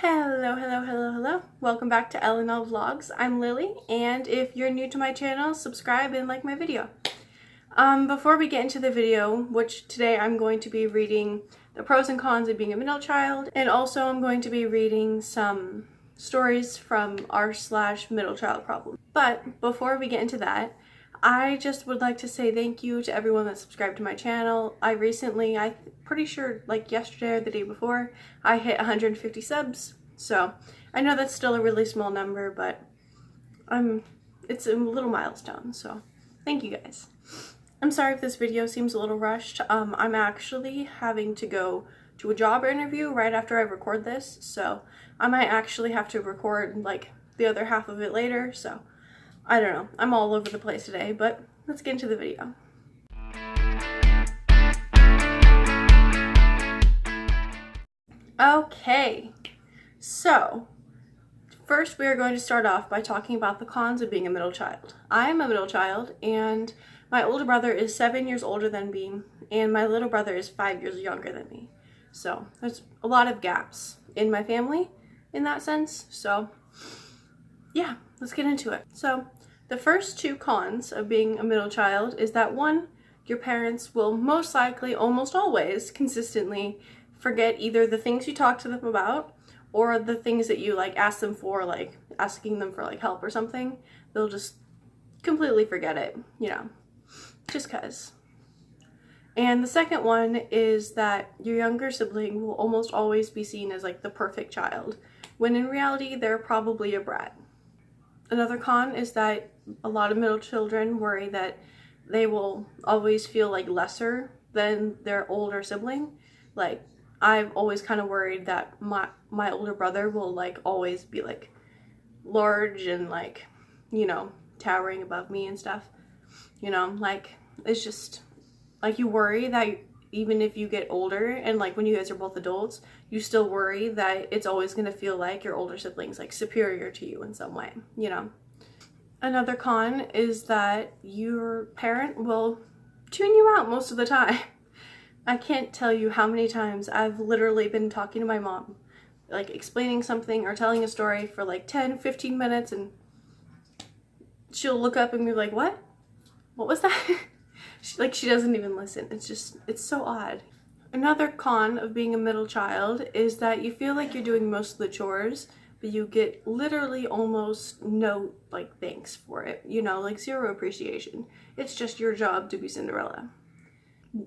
Hello. Welcome back to L&L Vlogs. I'm Lily, and if you're new to my channel, subscribe and like my video. Before we get into the video, which today I'm going to be reading the pros and cons of being a middle child, and also I'm going to be reading some stories from r/middle child problem. But before we get into that, I just would like to say thank you to everyone that subscribed to my channel. I'm pretty sure like yesterday or the day before, I hit 150 subs. So I know that's still a really small number, but it's a little milestone. So thank you guys. I'm sorry if this video seems a little rushed. I'm actually having to go to a job interview right after I record this. So I might actually have to record like the other half of it later. So I don't know. I'm all over the place today, but let's get into the video. Okay, so first we are going to start off by talking about the cons of being a middle child. I'm a middle child, and my older brother is 7 years older than me, and my little brother is 5 years younger than me. So there's a lot of gaps in my family in that sense. So yeah, let's get into it. So the first two cons of being a middle child is that one, your parents will most likely, almost always, consistently forget either the things you talk to them about or the things that you like ask them for, like asking them for like help or something. They'll just completely forget it, you know, just cause. And the second one is that your younger sibling will almost always be seen as like the perfect child, when in reality they're probably a brat. Another con is that a lot of middle children worry that they will always feel like lesser than their older sibling. Like, I've always kind of worried that my older brother will like always be like large and like, you know, towering above me and stuff. You know, like, it's just like you worry that even if you get older and like when you guys are both adults, you still worry that it's always going to feel like your older sibling's like superior to you in some way, you know. Another con is that your parent will tune you out most of the time. I can't tell you how many times I've literally been talking to my mom, like explaining something or telling a story for like 10-15 minutes, and she'll look up and be like, what was that? She doesn't even listen. It's so odd. Another con of being a middle child is that you feel like you're doing most of the chores, but you get literally almost no like thanks for it, you know, like zero appreciation. It's just your job to be Cinderella.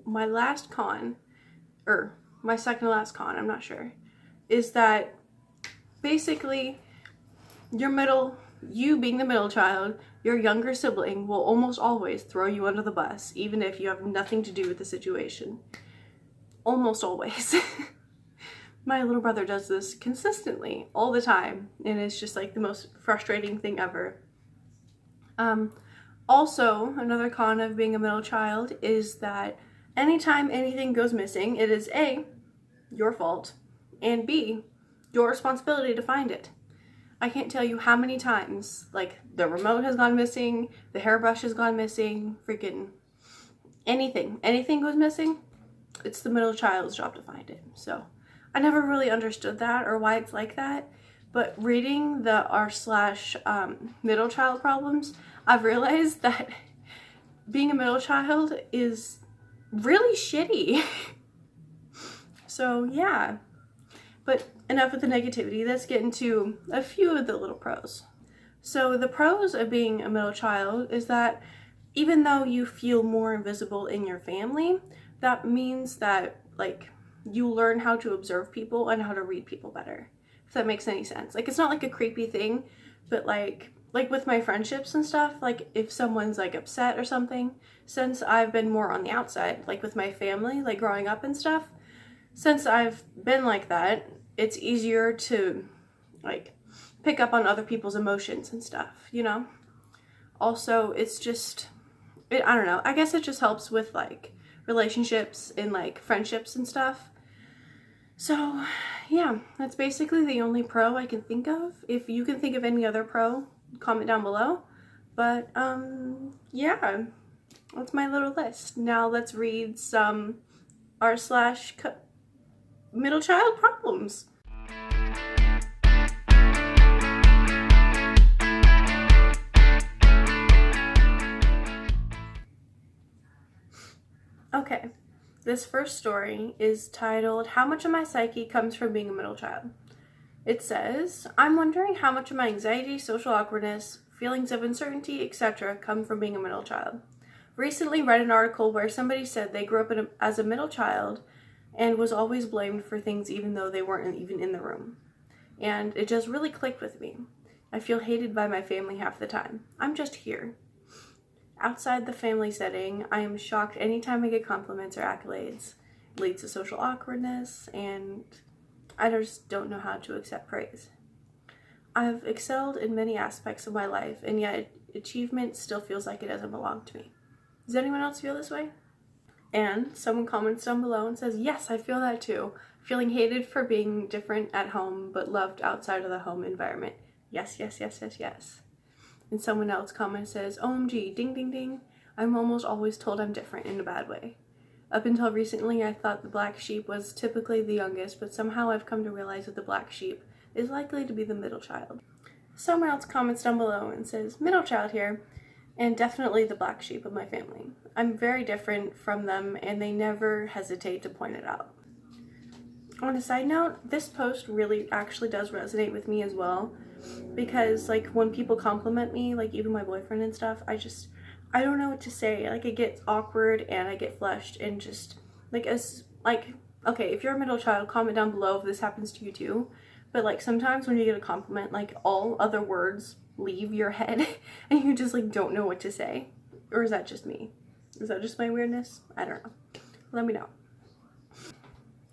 My last con, or my second to last con, I'm not sure, is that basically you being the middle child, your younger sibling will almost always throw you under the bus, even if you have nothing to do with the situation. Almost always. My little brother does this consistently, all the time, and it's just like the most frustrating thing ever. Also, another con of being a middle child is that anytime anything goes missing, it is A, your fault, and B, your responsibility to find it. I can't tell you how many times, like, the remote has gone missing, the hairbrush has gone missing, freaking anything goes missing, it's the middle child's job to find it. So I never really understood that or why it's like that, but reading the r/middle child problems, I've realized that being a middle child is really shitty. So yeah, but enough with the negativity. Let's get into a few of the little pros. So the pros of being a middle child is that even though you feel more invisible in your family, that means that like you learn how to observe people and how to read people better, if that makes any sense. Like, it's not like a creepy thing, but like with my friendships and stuff, like if someone's like upset or something, since I've been more on the outside, like with my family, like growing up and stuff, since I've been like that, it's easier to like pick up on other people's emotions and stuff, you know? Also, it's just, I don't know, I guess it just helps with like relationships and like friendships and stuff. So yeah, that's basically the only pro I can think of. If you can think of any other pro, comment down below. But yeah, that's my little list. Now let's read some r/middle child problems. This first story is titled, How Much of My Psyche Comes from Being a Middle Child? It says, I'm wondering how much of my anxiety, social awkwardness, feelings of uncertainty, etc. come from being a middle child. Recently read an article where somebody said they grew up as a middle child and was always blamed for things even though they weren't even in the room. And it just really clicked with me. I feel hated by my family half the time. I'm just here. Outside the family setting, I am shocked anytime I get compliments or accolades. It leads to social awkwardness, and I just don't know how to accept praise. I've excelled in many aspects of my life, and yet achievement still feels like it doesn't belong to me. Does anyone else feel this way? And someone comments down below and says, yes, I feel that too. Feeling hated for being different at home, but loved outside of the home environment. Yes, yes, yes, yes, yes. And someone else comments says, OMG, ding, ding, ding. I'm almost always told I'm different in a bad way. Up until recently, I thought the black sheep was typically the youngest, but somehow I've come to realize that the black sheep is likely to be the middle child. Someone else comments down below and says, middle child here, and definitely the black sheep of my family. I'm very different from them, and they never hesitate to point it out. On a side note, this post really actually does resonate with me as well, because like when people compliment me, like even my boyfriend and stuff, I don't know what to say. Like it gets awkward and I get flushed and just like okay, if you're a middle child, comment down below if this happens to you too. But like sometimes when you get a compliment, like all other words leave your head and you just like don't know what to say. Or is that just me? Is that just my weirdness? I don't know. Let me know.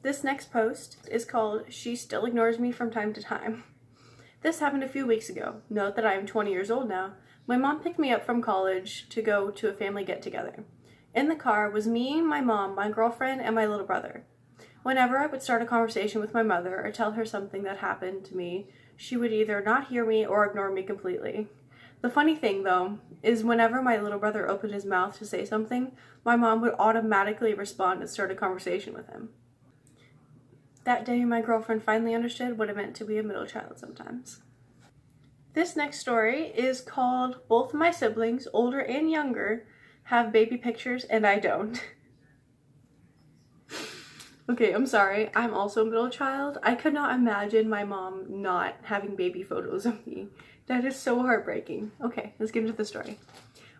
This next post is called She Still Ignores Me from Time to Time. This happened a few weeks ago. Note that I am 20 years old now. My mom picked me up from college to go to a family get-together. In the car was me, my mom, my girlfriend, and my little brother. Whenever I would start a conversation with my mother or tell her something that happened to me, she would either not hear me or ignore me completely. The funny thing, though, is whenever my little brother opened his mouth to say something, my mom would automatically respond and start a conversation with him. That day, my girlfriend finally understood what it meant to be a middle child sometimes. This next story is called Both My Siblings, older and younger, have baby pictures and I don't. Okay, I'm sorry. I'm also a middle child. I could not imagine my mom not having baby photos of me. That is so heartbreaking. Okay, let's get into the story.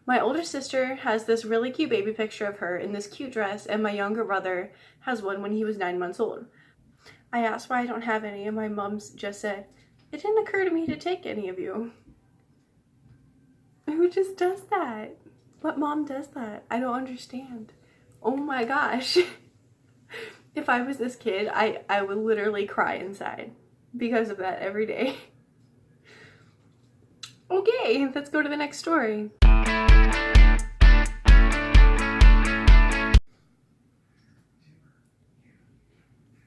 My older sister has this really cute baby picture of her in this cute dress, and my younger brother has one when he was 9 months old. I asked why I don't have any, and my mom's just said, it didn't occur to me to take any of you. Who just does that? What mom does that? I don't understand. Oh my gosh. If I was this kid, I would literally cry inside because of that every day. Okay, let's go to the next story.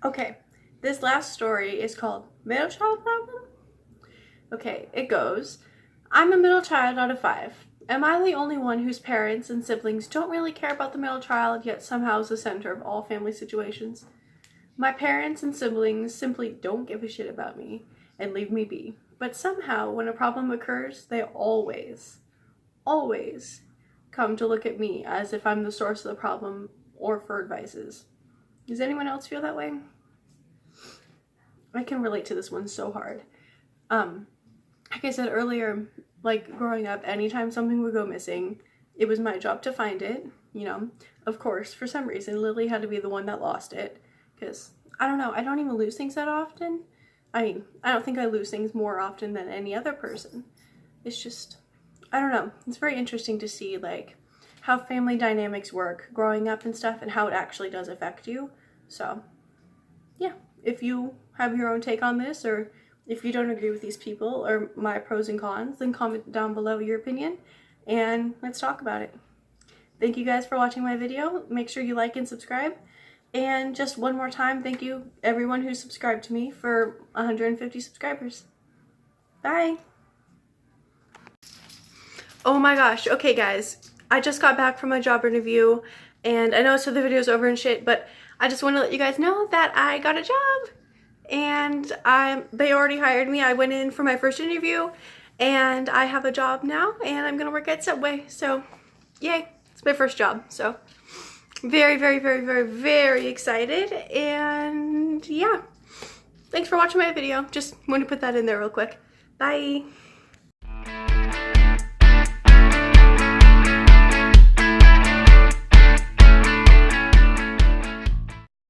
Okay, this last story is called Middle Child Problem? Okay, it goes, I'm a middle child out of 5. Am I the only one whose parents and siblings don't really care about the middle child, yet somehow is the center of all family situations? My parents and siblings simply don't give a shit about me and leave me be. But somehow, when a problem occurs, they always come to look at me as if I'm the source of the problem or for advices. Does anyone else feel that way? I can relate to this one so hard. Like I said earlier, like growing up, anytime something would go missing, it was my job to find it, you know. Of course, for some reason, Lily had to be the one that lost it, because, I don't know, I don't even lose things that often. I mean, I don't think I lose things more often than any other person. It's just, I don't know, it's very interesting to see, like, how family dynamics work growing up and stuff, and how it actually does affect you. So, yeah, if you have your own take on this, or if you don't agree with these people or my pros and cons, then comment down below your opinion and let's talk about it. Thank you guys for watching my video. Make sure you like and subscribe. And just one more time, thank you everyone who subscribed to me for 150 subscribers. Bye. Oh my gosh. Okay guys, I just got back from my job interview and I know so the video's over and shit, but I just want to let you guys know that I got a job. And they already hired me. I went in for my first interview and I have a job now and I'm gonna work at Subway. So yay, it's my first job. So Very, very, very, very, very excited. And yeah, thanks for watching my video. Just want to put that in there real quick. Bye.